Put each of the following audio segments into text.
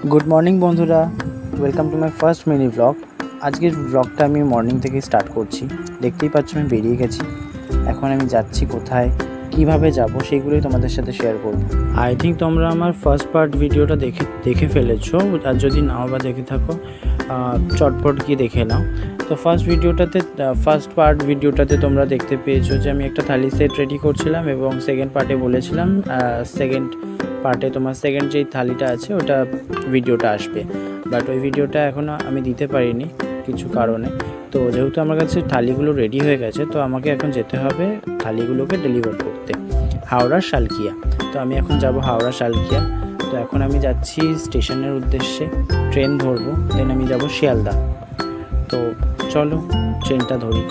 Good morning বন্ধুরা, welcome to my first mini blog. আজকের ব্লগটা আমি মর্নিং থেকে স্টার্ট করছি। দেখতেই পাচ্ছ আমি বেরিয়ে গেছি। এখন আমি যাচ্ছি কোথায়, কিভাবে যাব, সেগুলোই তোমাদের সাথে শেয়ার করব। আই থিঙ্ক তোমরা আমার ফার্স্ট পার্ট ভিডিওটা দেখে ফেলেছো, আর যদি নাও বা দেখে থাকো চটপট গিয়ে দেখে নাও। তো ফার্স্ট পার্ট ভিডিওটাতে তোমরা দেখতে পেয়েছো যে আমি একটা থালি সেট রেডি করছিলাম, এবং সেকেন্ড পার্টে বলেছিলাম সেকেন্ড পার্টে তোমার সেকেন্ড যেই থালিটা আছে ওটা ভিডিওটা আসবে, বাট ওই ভিডিওটা এখনও আমি দিতে পারিনি কিছু কারণে। তো যেহেতু আমার কাছে থালিগুলো রেডি হয়ে গেছে, তো আমাকে এখন যেতে হবে থালিগুলোকে ডেলিভার করতে হাওড়া শালকিয়া। তো আমি এখন যাব হাওড়া শালকিয়া। তো এখন আমি যাচ্ছি স্টেশনের উদ্দেশ্যে, ট্রেন ধরবো, দেন আমি যাব শিয়ালদা। তো চলো ট্রেনটা ধরি।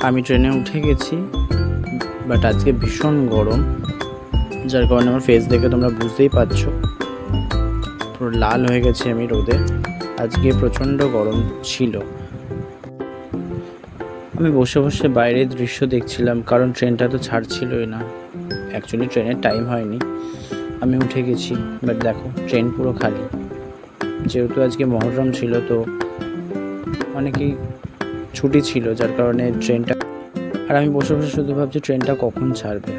আমি ট্রেনে উঠে গেছি, বাট আজকে ভীষণ গরম, যার কারণে আমার ফেস দেখে তোমরা বুঝতেই পারছো পুরো লাল হয়ে গেছে আমি রোদে। আজকে প্রচণ্ড গরম ছিল। আমি বসে বসে বাইরের দৃশ্য দেখছিলাম, কারণ ট্রেনটা তো ছাড়ছিলই না। অ্যাকচুয়ালি ট্রেনের টাইম হয়নি, আমি উঠে গেছি, বাট দেখো ট্রেন পুরো খালি। যেহেতু আজকে মহরম ছিল, তো অনেকেই ছুটি ছিল, যার কারণে ট্রেনটা, আর আমি বসে বসে শুধু ভাবছি ট্রেনটা কখন ছাড়বে।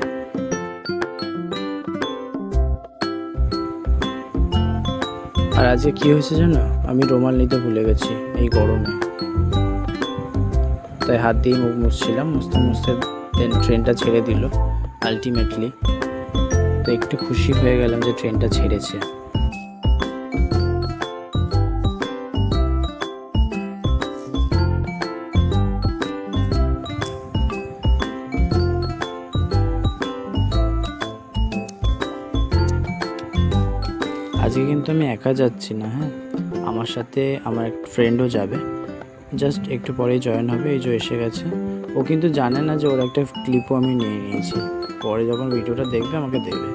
আর আজকে কী হয়েছে জানো, আমি রুমাল নিতে ভুলে গেছি এই গরমে, তাই হাত দিয়ে মুখ মুছছিলাম, মুছতে মুছতে দেন ট্রেনটা ছেড়ে দিল আলটিমেটলি। তো একটু খুশি হয়ে গেলাম যে ট্রেনটা ছেড়েছে। আজকে কিন্তু আমি একা যাচ্ছি না, হ্যাঁ, আমার সাথে আমার এক ফ্রেন্ডও যাবে, জাস্ট একটু পরেই জয়েন হবে। এই যে এসে গেছে। ও কিন্তু জানে না যে ওর একটা ক্লিপও আমি নিয়ে নিয়েছি, পরে যখন ভিডিওটা দেখবে আমাকে দেবে।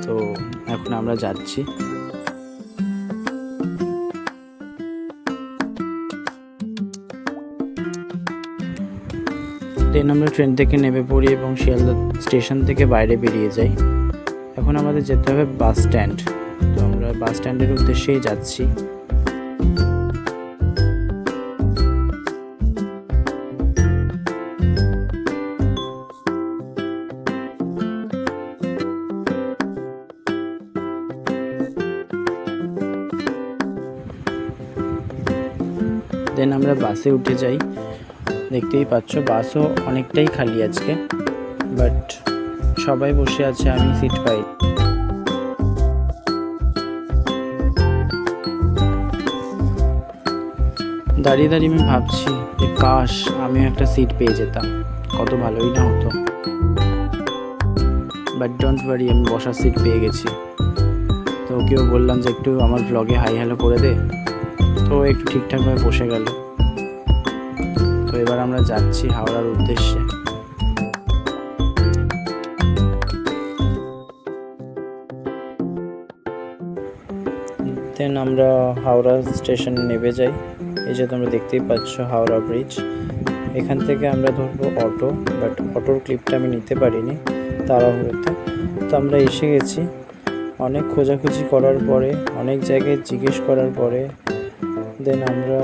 তো এখন আমরা যাচ্ছি। দেন আমরা ট্রেন থেকে নেমে পড়ি এবং শিয়ালদা স্টেশন থেকে বাইরে বেরিয়ে যাই। এখন আমাদের যেতে হবে বাস স্ট্যান্ড। তো আমরা বাস স্ট্যান্ডের উদ্দেশ্যেই যাচ্ছি। দেন আমরা বাসে উঠে যাই। দেখতেই পাচ্ছ বাসও অনেকটাই খালি আজকে, বাট সবাই বসে আছে, আমি সিট পাই। দাঁড়িয়ে দাঁড়িয়ে আমি ভাবছি যে কাশ আমিও একটা সিট পেয়ে যেতাম, কত ভালোই না হতো। বাট ডোন্ট ওয়ারি, আমি বসার সিট পেয়ে গেছি। তো ওকেও বললাম যে একটু আমার ব্লগে হাই হ্যালো করে দে, তো একটু ঠিকঠাকভাবে বসে গেল। তো এবার আমরা যাচ্ছি হাওড়ার উদ্দেশ্যে। দেন আমরা হাওড়া স্টেশনে নেমে যাই। এই যে তোমরা দেখতেই পাচ্ছ হাওড়া ব্রিজ। এখান থেকে আমরা ধরবো অটো, বাট অটোর ক্লিপটা আমি নিতে পারিনি তাড়াহুড়োতে। তো আমরা এসে গেছি। অনেক খোঁজাখুঁজি করার পরে, অনেক জায়গায় জিজ্ঞেস করার পরে দেন আমরা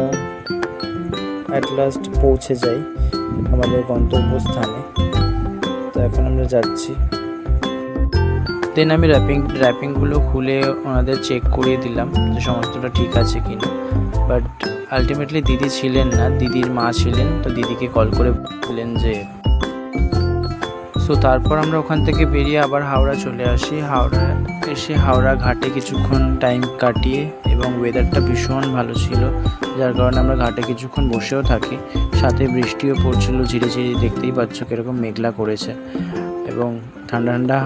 অ্যাট লাস্ট পৌঁছে যাই আমাদের গন্তব্যস্থানে। তো এখন আমরা যাচ্ছি। দেন আমি র্যাপিংগুলো খুলে ওনাদের চেক করিয়ে দিলাম যে সমস্তটা ঠিক আছে কিনা, বাট আলটিমেটলি দিদি ছিলেন না, দিদির মা ছিলেন। তো দিদিকে কল করে বললেন যে, সো তারপর আমরা ওখান থেকে বেরিয়ে আবার হাওড়া চলে আসি। হাওড়া এসে হাওড়া ঘাটে কিছুক্ষণ টাইম কাটিয়ে, এবং ওয়েদারটা ভীষণ ভালো ছিল, যার কারণে আমরা ঘাটে কিছুক্ষণ বসেও থাকি। সাথে বৃষ্টিও পড়ছিল ঝিরে ঝিরে, দেখতেই পাচ্ছ কীরকম মেঘলা করেছে, এবং ঠান্ডা ঠান্ডা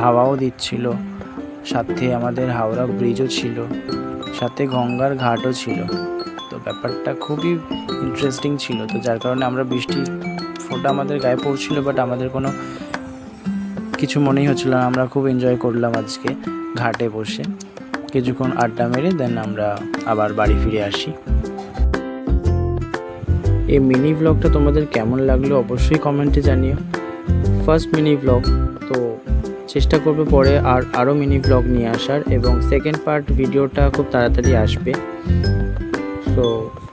হাওয়াও দিচ্ছিল। সাথে আমাদের হাওড়া ব্রিজও ছিল, সাথে গঙ্গার ঘাটও ছিল। তো ব্যাপারটা খুবই ইন্টারেস্টিং ছিল। তো যার কারণে আমরা বৃষ্টির ফোঁটা আমাদের গায়ে পড়ছিল, বাট আমাদের কোনো কিছু মনেই হচ্ছিল না। আমরা খুব এনজয় করলাম আজকে ঘাটে বসে কিছুক্ষণ আড্ডা মেরে, দেন আমরা আবার বাড়ি ফিরে আসি। এই মিনি ব্লগটা তোমাদের কেমন লাগলো অবশ্যই কমেন্টে জানিও। ফার্স্ট মিনি ব্লগ, তো চেষ্টা করবে পরে আরও মিনি ব্লগ নিয়ে আসার, এবং সেকেন্ড পার্ট ভিডিওটা খুব তাড়াতাড়ি আসবে। সো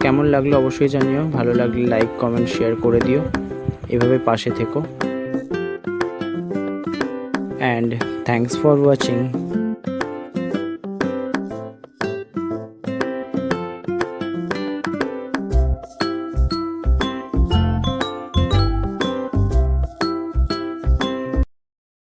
কেমন লাগলো অবশ্যই জানিও, ভালো লাগলে লাইক কমেন্ট শেয়ার করে দিও, এভাবে পাশে থেকো। And thanks for watching.